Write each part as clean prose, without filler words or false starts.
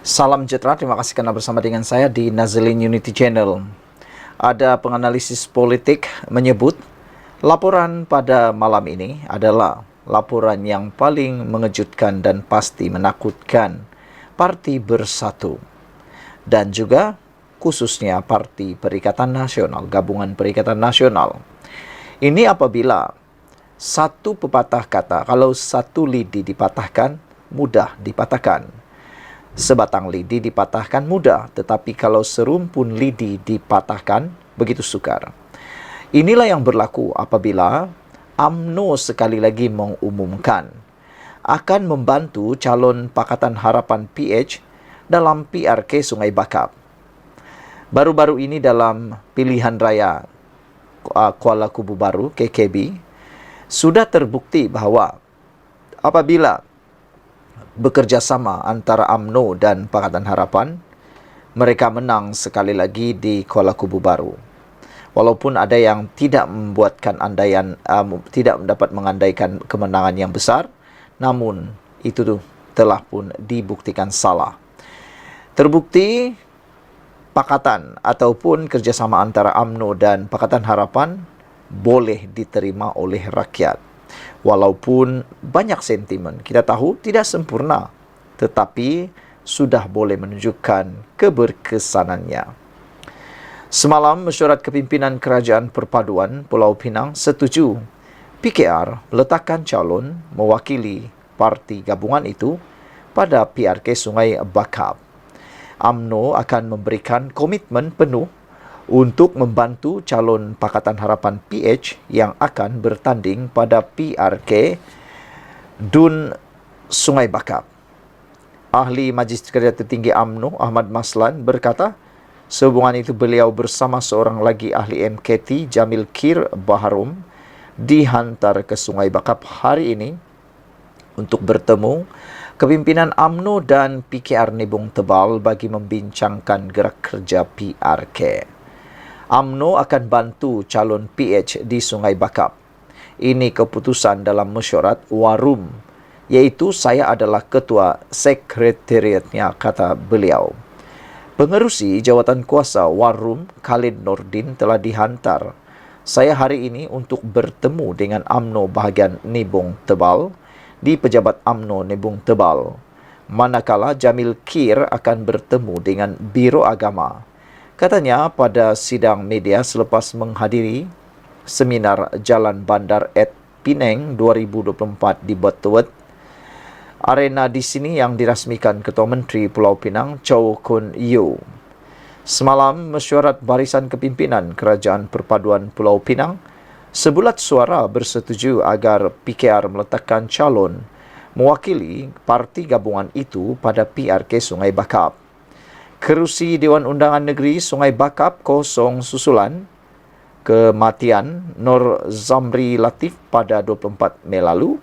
Salam sejahtera, terima kasih karena bersama dengan saya di Nazlin Unity Channel. Ada penganalisis politik menyebut laporan pada malam ini adalah laporan yang paling mengejutkan dan pasti menakutkan Parti Bersatu dan juga khususnya Parti Perikatan Nasional, Gabungan Perikatan Nasional. Ini apabila satu pepatah kata, kalau satu lidi dipatahkan, mudah dipatahkan. Sebatang lidi dipatahkan mudah, tetapi kalau serumpun lidi dipatahkan, begitu sukar. Inilah yang berlaku apabila UMNO sekali lagi mengumumkan akan membantu calon Pakatan Harapan PH dalam PRK Sungai Bakap. Baru-baru ini dalam pilihan raya Kuala Kubu Baru, KKB, sudah terbukti bahawa apabila bekerjasama antara UMNO dan Pakatan Harapan, mereka menang sekali lagi di Kuala Kubu Baru. Walaupun ada yang tidak membuatkan andaian, tidak dapat mengandaikan kemenangan yang besar, namun itu telah pun dibuktikan salah. Terbukti pakatan ataupun kerjasama antara UMNO dan Pakatan Harapan boleh diterima oleh rakyat. Walaupun banyak sentimen, kita tahu tidak sempurna, tetapi sudah boleh menunjukkan keberkesanannya. Semalam, Mesyuarat Kepimpinan Kerajaan Perpaduan Pulau Pinang setuju PKR meletakkan calon mewakili parti gabungan itu pada PRK Sungai Bakap. UMNO akan memberikan komitmen penuh untuk membantu calon Pakatan Harapan PH yang akan bertanding pada PRK Dun Sungai Bakap. Ahli Majlis Kerja Tertinggi UMNO Ahmad Maslan berkata, sehubungan itu beliau bersama seorang lagi ahli MKT Jamil Kir Baharum dihantar ke Sungai Bakap hari ini untuk bertemu kepimpinan UMNO dan PKR Nibung Tebal bagi membincangkan gerak kerja PRK. UMNO akan bantu calon PH di Sungai Bakap. Ini keputusan dalam mesyuarat Warum, iaitu saya adalah ketua sekretariatnya, kata beliau. Pengerusi jawatan kuasa Warum, Khalid Nordin, telah dihantar saya hari ini untuk bertemu dengan UMNO bahagian Nibung Tebal di Pejabat UMNO Nibung Tebal. Manakala Jamil Kir akan bertemu dengan Biro Agama. Katanya pada sidang media selepas menghadiri seminar Jalan Bandar at Penang 2024 di Batuet. Arena di sini yang dirasmikan Ketua Menteri Pulau Pinang, Chow Kun Yew. Semalam, Mesyuarat Barisan Kepimpinan Kerajaan Perpaduan Pulau Pinang sebulat suara bersetuju agar PKR meletakkan calon mewakili parti gabungan itu pada PRK Sungai Bakap. Kerusi Dewan Undangan Negeri Sungai Bakap kosong susulan kematian Nur Zamri Latif pada 24 Mei lalu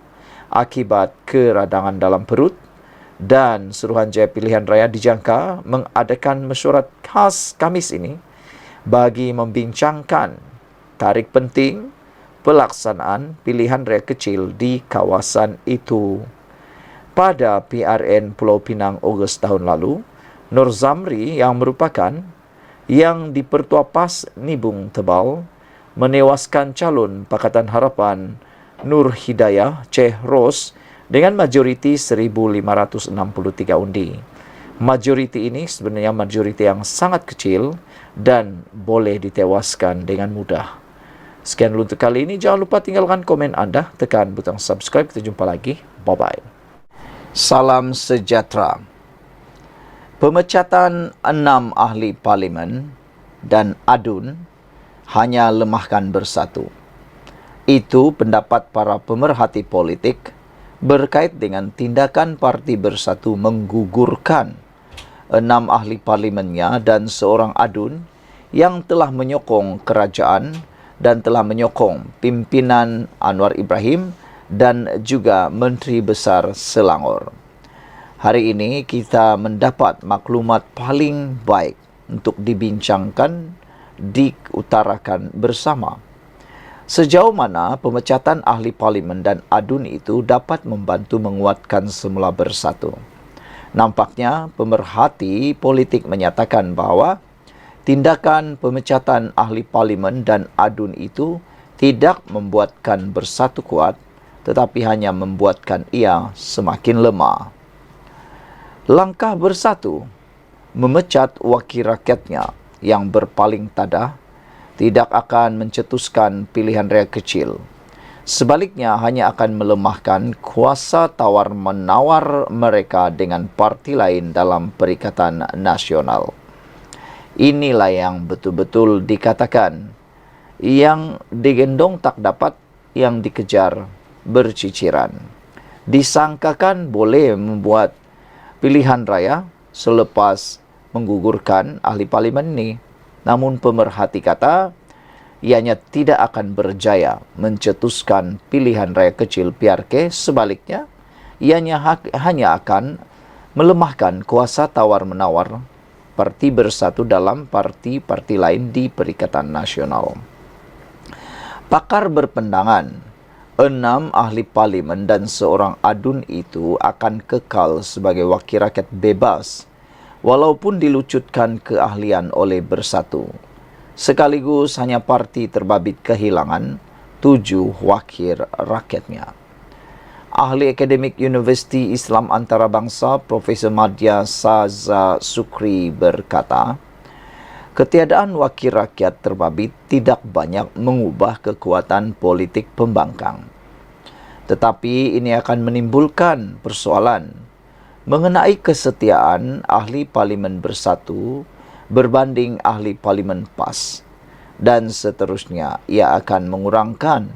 akibat keradangan dalam perut, dan Suruhanjaya Pilihan Raya dijangka mengadakan mesyuarat khas Khamis ini bagi membincangkan tarik penting pelaksanaan pilihan raya kecil di kawasan itu. Pada PRN Pulau Pinang Ogos tahun lalu, Nur Zamri yang merupakan yang dipertua PAS Nibung Tebal menewaskan calon Pakatan Harapan Nur Hidayah Ceh Ros dengan majoriti 1,563 undi. Majoriti ini sebenarnya majoriti yang sangat kecil dan boleh ditewaskan dengan mudah. Sekian dulu untuk kali ini. Jangan lupa tinggalkan komen anda, tekan butang subscribe. Kita jumpa lagi. Bye-bye. Salam sejahtera. Pemecatan 6 ahli parlimen dan ADUN hanya lemahkan Bersatu. Itu pendapat para pemerhati politik berkait dengan tindakan Parti Bersatu menggugurkan 6 ahli parlimennya dan seorang ADUN yang telah menyokong kerajaan dan telah menyokong pimpinan Anwar Ibrahim dan juga Menteri Besar Selangor. Hari ini kita mendapat maklumat paling baik untuk dibincangkan, diutarakan bersama. Sejauh mana pemecatan ahli parlimen dan ADUN itu dapat membantu menguatkan semula Bersatu. Nampaknya pemerhati politik menyatakan bahwa tindakan pemecatan ahli parlimen dan adun itu tidak membuatkan Bersatu kuat, tetapi hanya membuatkan ia semakin lemah. Langkah Bersatu memecat wakil rakyatnya yang berpaling tadah tidak akan mencetuskan pilihan raya kecil. Sebaliknya hanya akan melemahkan kuasa tawar-menawar mereka dengan parti lain dalam Perikatan Nasional. Inilah yang betul-betul dikatakan, yang digendong tak dapat, yang dikejar berciciran. Disangkakan boleh membuat pilihan raya selepas menggugurkan ahli parlimen ini. Namun pemerhati kata, ianya tidak akan berjaya mencetuskan pilihan raya kecil PRK. Sebaliknya, ianya hanya akan melemahkan kuasa tawar-menawar parti Bersatu dalam parti-parti lain di Perikatan Nasional. Pakar berpendangan, 6 ahli parlimen dan seorang adun itu akan kekal sebagai wakil rakyat bebas, walaupun dilucutkan keahlian oleh Bersatu. Sekaligus hanya parti terbabit kehilangan 7 wakil rakyatnya. Ahli akademik Universiti Islam Antarabangsa Profesor Madya Saza Sukri berkata, ketiadaan wakil rakyat terbabit tidak banyak mengubah kekuatan politik pembangkang. Tetapi ini akan menimbulkan persoalan mengenai kesetiaan ahli parlimen Bersatu berbanding ahli parlimen PAS, dan seterusnya ia akan mengurangkan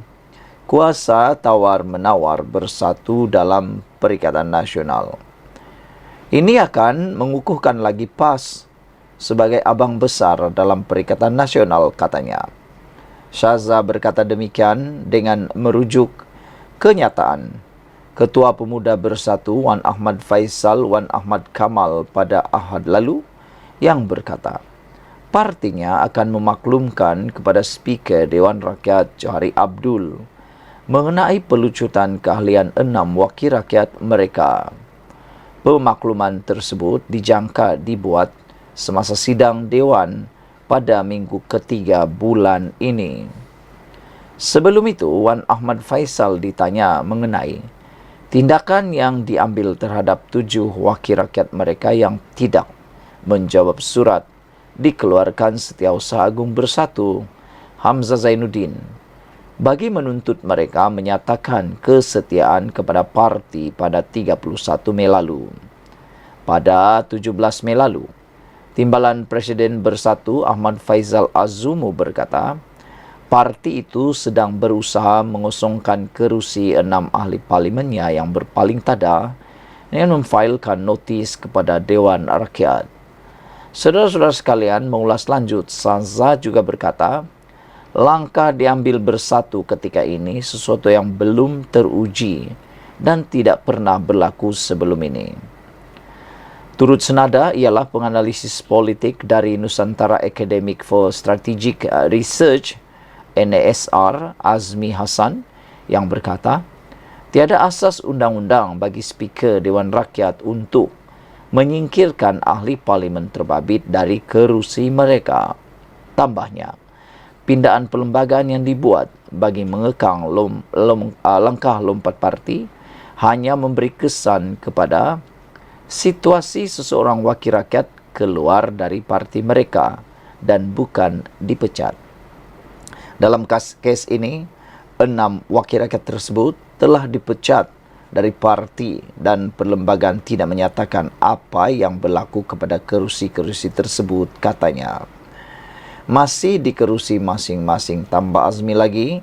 kuasa tawar-menawar Bersatu dalam Perikatan Nasional. Ini akan mengukuhkan lagi PAS sebagai abang besar dalam Perikatan Nasional, katanya. Syaza berkata demikian dengan merujuk kenyataan Ketua Pemuda Bersatu Wan Ahmad Faisal Wan Ahmad Kamal pada Ahad lalu yang berkata, partinya akan memaklumkan kepada Speaker Dewan Rakyat Johari Abdul mengenai pelucutan keahlian 6 wakil rakyat mereka. Pemakluman tersebut dijangka dibuat semasa sidang Dewan pada minggu ketiga bulan ini. Sebelum itu, Wan Ahmad Faisal ditanya mengenai tindakan yang diambil terhadap 7 wakil rakyat mereka yang tidak menjawab surat dikeluarkan Setiausaha Agung Bersatu, Hamzah Zainuddin, bagi menuntut mereka menyatakan kesetiaan kepada parti pada 31 Mei lalu. Pada 17 Mei lalu, Timbalan Presiden Bersatu Ahmad Faizal Azumu berkata, parti itu sedang berusaha mengosongkan kerusi 6 ahli parlimennya yang berpaling tadah dengan memfailkan notis kepada Dewan Rakyat. Saudara-saudara sekalian, mengulas lanjut, Saza juga berkata, langkah diambil Bersatu ketika ini sesuatu yang belum teruji dan tidak pernah berlaku sebelum ini. Turut senada ialah penganalisis politik dari Nusantara Academic for Strategic Research NASR Azmi Hasan yang berkata, tiada asas undang-undang bagi Speaker Dewan Rakyat untuk menyingkirkan ahli parlimen terbabit dari kerusi mereka. Tambahnya, pindaan perlembagaan yang dibuat bagi mengekang langkah lompat parti hanya memberi kesan kepada situasi seseorang wakil rakyat keluar dari parti mereka dan bukan dipecat. Dalam kes ini, 6 wakil rakyat tersebut telah dipecat dari parti dan perlembagaan tidak menyatakan apa yang berlaku kepada kerusi-kerusi tersebut, katanya. Masih di kerusi masing-masing, tambah Azmi lagi,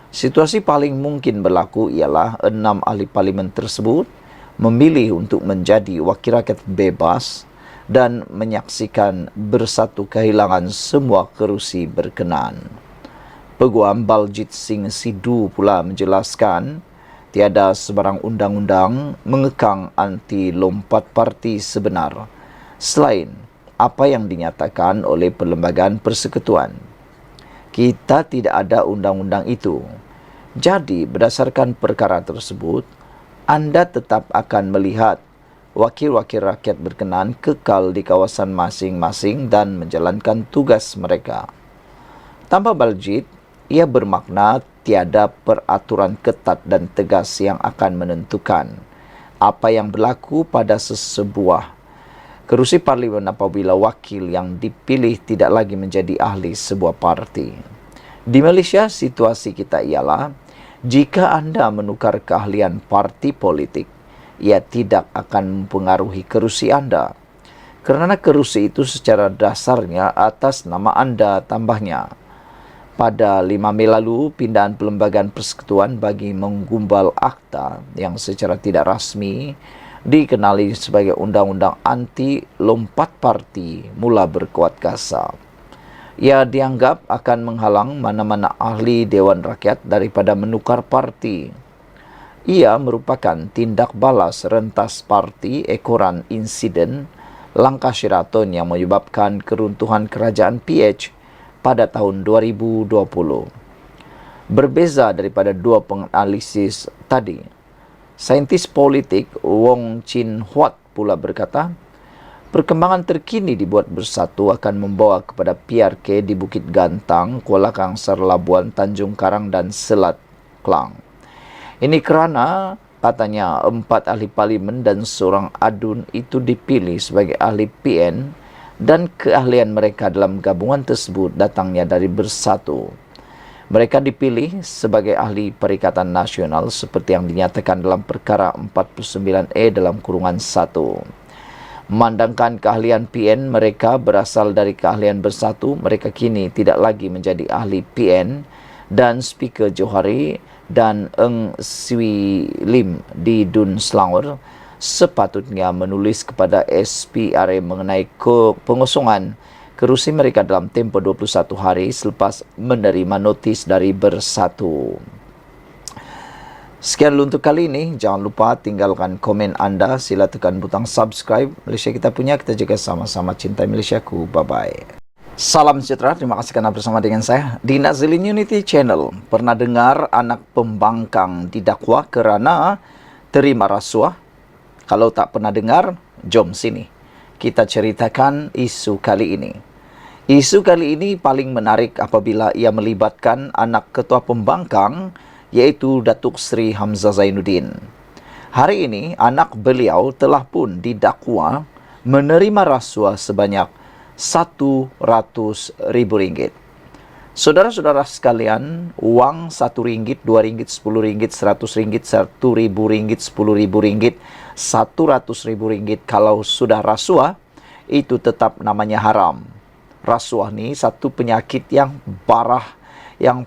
situasi paling mungkin berlaku ialah 6 ahli parlimen tersebut memilih untuk menjadi wakil rakyat bebas dan menyaksikan Bersatu kehilangan semua kerusi berkenaan. Peguam Baljit Singh Sidhu pula menjelaskan, tiada sebarang undang-undang mengekang anti lompat parti sebenar selain apa yang dinyatakan oleh Perlembagaan Persekutuan. Kita tidak ada undang-undang itu. Jadi berdasarkan perkara tersebut, anda tetap akan melihat wakil-wakil rakyat berkenan kekal di kawasan masing-masing dan menjalankan tugas mereka. Tanpa Baljit, ia bermakna tiada peraturan ketat dan tegas yang akan menentukan apa yang berlaku pada sesebuah kerusi parlimen apabila wakil yang dipilih tidak lagi menjadi ahli sebuah parti. Di Malaysia, situasi kita ialah jika anda menukar keahlian parti politik, ia tidak akan mempengaruhi kerusi anda. Kerana kerusi itu secara dasarnya atas nama anda tambahnya. Pada 5 Mei lalu, pindahan Perlembagaan Persekutuan bagi menggumbal akta yang secara tidak rasmi dikenali sebagai Undang-Undang Anti Lompat Parti mula berkuat kasa. Ia dianggap akan menghalang mana-mana ahli Dewan Rakyat daripada menukar parti. Ia merupakan tindak balas rentas parti ekoran insiden Langkah Sheraton yang menyebabkan keruntuhan kerajaan PH pada tahun 2020. Berbeza daripada dua penganalisis tadi, saintis politik Wong Chin Huat pula berkata, perkembangan terkini dibuat bersatu akan membawa kepada PRK di Bukit Gantang, Kuala Kangsar, Labuan, Tanjung Karang dan Selat Klang. Ini kerana katanya 4 ahli parlimen dan seorang adun itu dipilih sebagai ahli PN dan keahlian mereka dalam gabungan tersebut datangnya dari Bersatu. Mereka dipilih sebagai ahli Perikatan Nasional seperti yang dinyatakan dalam perkara 49E dalam kurungan 1. Memandangkan keahlian PN mereka berasal dari keahlian Bersatu, mereka kini tidak lagi menjadi ahli PN dan Speaker Johari dan Eng Swi Lim di Dun Selangor sepatutnya menulis kepada SPRA mengenai pengosongan kerusi mereka dalam tempoh 21 hari selepas menerima notis dari Bersatu. Sekian dulu untuk kali ini. Jangan lupa tinggalkan komen anda. Sila tekan butang subscribe. Malaysia kita punya, kita jaga sama-sama. Cintai Malaysiaku. Bye-bye. Salam sejahtera. Terima kasih kerana bersama dengan saya di Nazilin Unity Channel. Pernah dengar anak pembangkang didakwa kerana terima rasuah? Kalau tak pernah dengar, jom sini. Kita ceritakan isu kali ini. Isu kali ini paling menarik apabila ia melibatkan anak ketua pembangkang, iaitu Datuk Seri Hamzah Zainuddin. Hari ini, anak beliau telah pun didakwa menerima rasuah sebanyak RM100,000. Saudara-saudara sekalian, wang RM1, RM2, RM10, RM100, RM1,000, RM10,000, RM100,000 kalau sudah rasuah, itu tetap namanya haram. Rasuah ni satu penyakit yang parah, yang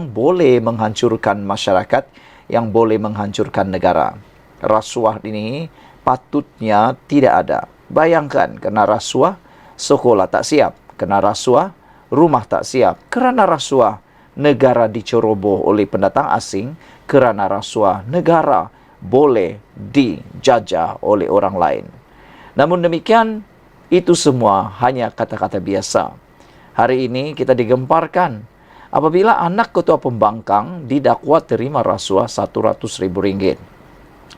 boleh menghancurkan masyarakat, yang boleh menghancurkan negara. Rasuah ini patutnya tidak ada. Bayangkan, kena rasuah, sekolah tak siap. Kena rasuah, rumah tak siap. Kerana rasuah, negara diceroboh oleh pendatang asing. Kerana rasuah, negara boleh dijajah oleh orang lain. Namun demikian, itu semua hanya kata-kata biasa. Hari ini kita digemparkan apabila anak ketua pembangkang didakwa terima rasuah RM100,000.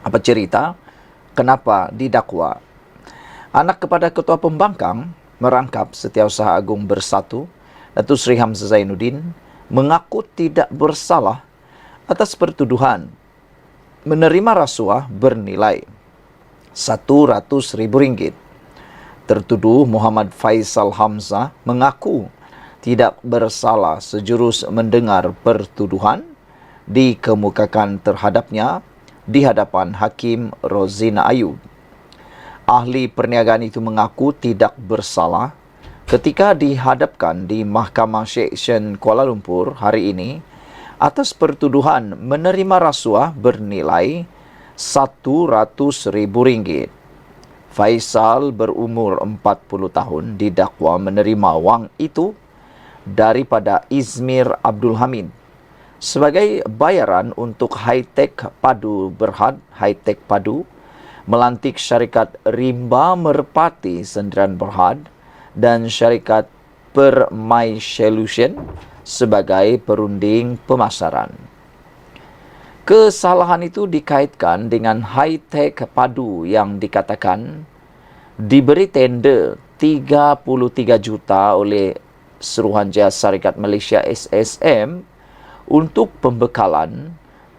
Apa cerita? Kenapa didakwa? Anak kepada ketua pembangkang merangkap Setiausaha Agung Bersatu, Datuk Seri Hamzah Zainuddin, mengaku tidak bersalah atas pertuduhan menerima rasuah bernilai RM100,000. Tertuduh Muhammad Faisal Hamzah mengaku tidak bersalah sejurus mendengar pertuduhan dikemukakan terhadapnya di hadapan Hakim Rozina Ayub. Ahli perniagaan itu mengaku tidak bersalah ketika dihadapkan di Mahkamah Seksyen Kuala Lumpur hari ini atas pertuduhan menerima rasuah bernilai RM100,000. Faisal berumur 40 tahun didakwa menerima wang itu daripada Izmir Abdul Hamid sebagai bayaran untuk Hi-Tech Padu Berhad, Hi-Tech Padu, melantik syarikat Rimba Merpati Sendirian Berhad dan syarikat Permai Solution sebagai perunding pemasaran. Kesalahan itu dikaitkan dengan high-tech padu yang dikatakan diberi tender 33 juta oleh Suruhanjaya Syarikat Malaysia SSM untuk pembekalan,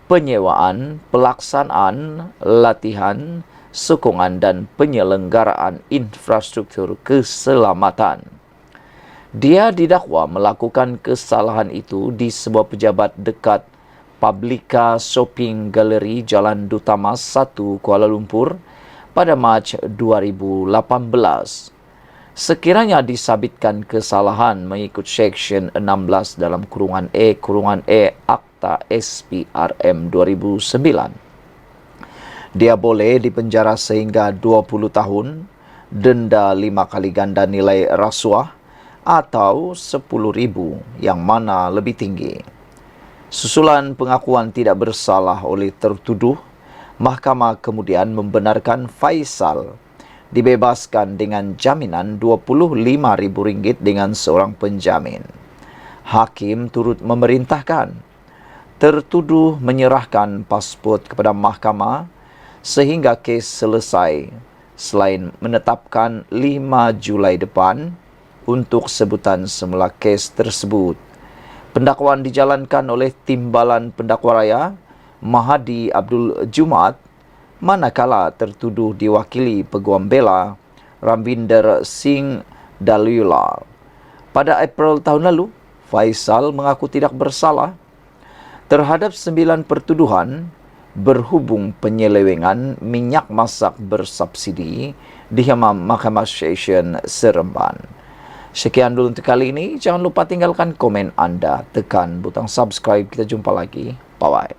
penyewaan, pelaksanaan, latihan, sokongan dan penyelenggaraan infrastruktur keselamatan. Dia didakwa melakukan kesalahan itu di sebuah pejabat dekat Publica Shopping Gallery Jalan Duta Mas 1 Kuala Lumpur pada Mac 2018. Sekiranya disabitkan kesalahan mengikut Seksyen 16 dalam kurungan E Akta SPRM 2009. Dia boleh dipenjara sehingga 20 tahun, denda 5 kali ganda nilai rasuah atau 10,000 yang mana lebih tinggi. Susulan pengakuan tidak bersalah oleh tertuduh, mahkamah kemudian membenarkan Faisal dibebaskan dengan jaminan RM25,000 dengan seorang penjamin. Hakim turut memerintahkan tertuduh menyerahkan pasport kepada mahkamah sehingga kes selesai, selain menetapkan 5 Julai depan untuk sebutan semula kes tersebut. Pendakwaan dijalankan oleh Timbalan Pendakwa Raya Mahadi Abdul Jumaat, manakala tertuduh diwakili Peguam Bela Rambinder Singh Dalula. Pada April tahun lalu, Faisal mengaku tidak bersalah terhadap 9 pertuduhan berhubung penyelewengan minyak masak bersubsidi di Mahkamah Session Seremban. Sekian dulu untuk kali ini. Jangan lupa tinggalkan komen anda, tekan butang subscribe. Kita jumpa lagi. Bye-bye.